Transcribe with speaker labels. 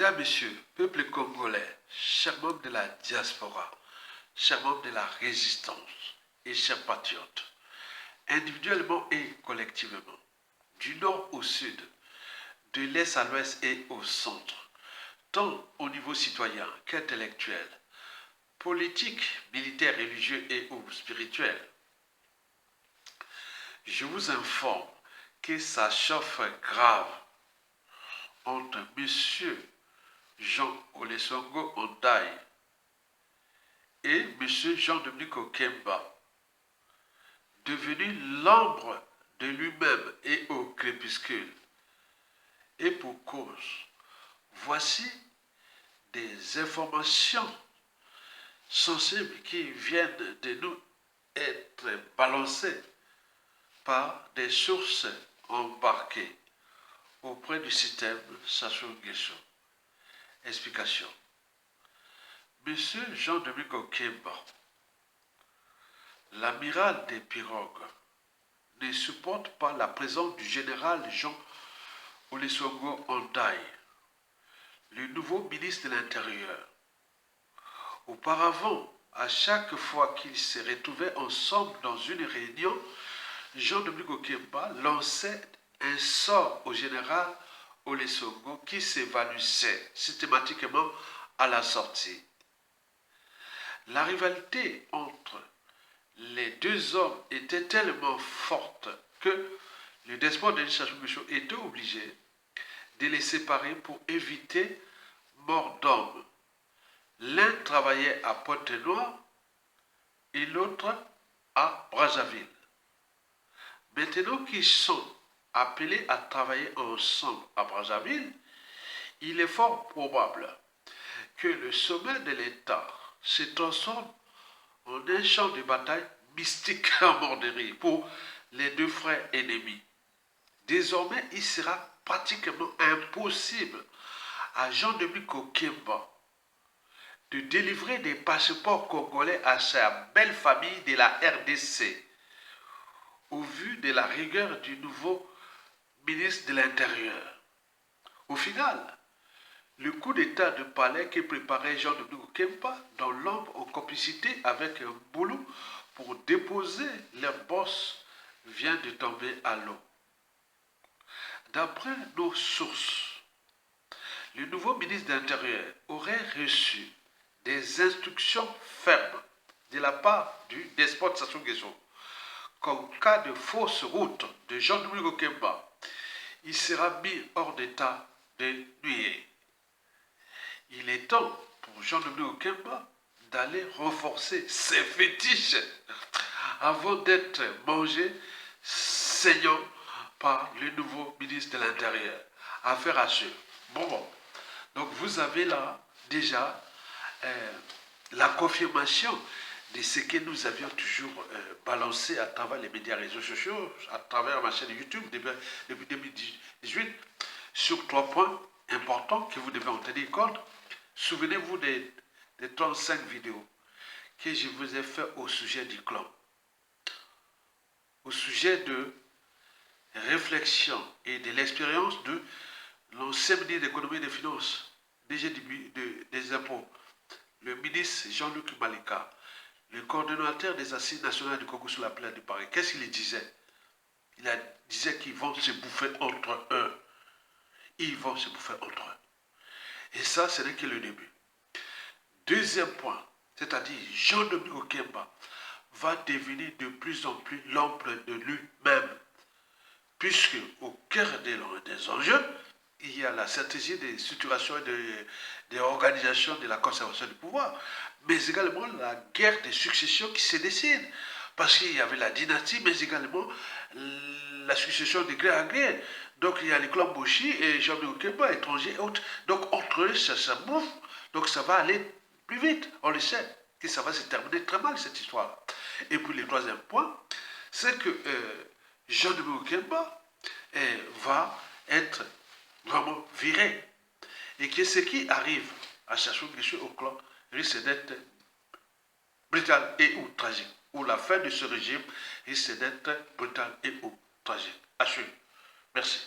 Speaker 1: Mesdames, Messieurs, peuple congolais, chers membres de la diaspora, chers membres de la résistance et chers patriotes, individuellement et collectivement, du nord au sud, de l'est à l'ouest et au centre, tant au niveau citoyen qu'intellectuel, politique, militaire, religieux et ou spirituel. Je vous informe que ça chauffe grave entre M. Jean Olesongo Ondai et M. Jean-Dominique Okemba, devenu l'ombre de lui-même et au crépuscule. Et pour cause, voici des informations sensibles qui viennent de nous être balancées par des sources embarquées auprès du système Sassou Nguesso. Explication. Monsieur Jean-Dominique Okemba, l'amiral des pirogues, ne supporte pas la présence du général Jean Olesongo Ondai, le nouveau ministre de l'Intérieur. Auparavant, à chaque fois qu'ils se retrouvaient ensemble dans une réunion, Jean-Dominique Okemba lançait un sort au général Olesongo qui s'évanouissait systématiquement à la sortie. La rivalité entre les deux hommes était tellement forte que le despote Denis Sassou Nguesso était obligé de les séparer pour éviter mort d'homme. L'un travaillait à Pointe-Noire et l'autre à Brazzaville. Maintenant qu'ils sont appelés à travailler ensemble à Brazzaville, il est fort probable que le sommet de l'État se transforme en un champ de bataille mystique à mort de rire pour les deux frères ennemis. Désormais, il sera pratiquement impossible à Jean-Dominique Okemba de délivrer des passeports congolais à sa belle famille de la RDC, au vu de la rigueur du nouveau ministre de l'Intérieur. Au final, le coup d'état de palais que préparait Jean-Dominique Okemba dans l'ombre en complicité avec un boulot pour déposer leur boss vient de tomber à l'eau. D'après nos sources, le nouveau ministre de l'Intérieur aurait reçu des instructions fermes de la part du despote Sassou Nguesso qu'en cas de fausse route de Jean-Dominique Okemba, il sera mis hors d'état de nuire. Il est temps pour Jean-Dominique Okemba d'aller renforcer ses fétiches avant d'être mangé saignant par le nouveau ministre de l'Intérieur. Affaire à suivre. Bon. Donc vous avez là déjà la confirmation de ce que nous avions toujours balancé à travers les médias réseaux sociaux, à travers ma chaîne YouTube depuis 2018, sur 3 points importants que vous devez en tenir compte. Souvenez-vous des 35 vidéos que je vous ai fait au sujet du clan, au sujet de réflexion et de l'expérience de l'ancien ministre d'économie et des finances, DG des impôts, le ministre Jean-Luc Malika, le coordonnateur des assises nationales du Congo sur la plaine de Paris. Qu'est-ce qu'il disait? Il disait qu'ils vont se bouffer entre eux. Ils vont se bouffer entre eux. Et ça, ce n'est que le début. Deuxième point, c'est-à-dire Jean-Dominique Okemba va devenir de plus en plus l'ombre de lui-même, puisque au cœur des enjeux, il y a la stratégie des structurations et des organisations de la conservation du pouvoir, mais également la guerre des successions qui se dessine, parce qu'il y avait la dynastie, mais également la succession de gré à gré. Donc il y a les clans Boshi et Jean-Dominique Okemba, étrangers et autres. Donc entre eux, ça bouffe. Donc ça va aller plus vite. On le sait que ça va se terminer très mal, cette histoire. Et puis le troisième point, c'est que Jean-Dominique Okemba va être vraiment viré. Et que ce qui arrive à Sassou Nguesso au clan risque d'être brutal et ou tragique. Ou la fin de ce régime risque d'être brutale et ou tragique. À suivre. Merci.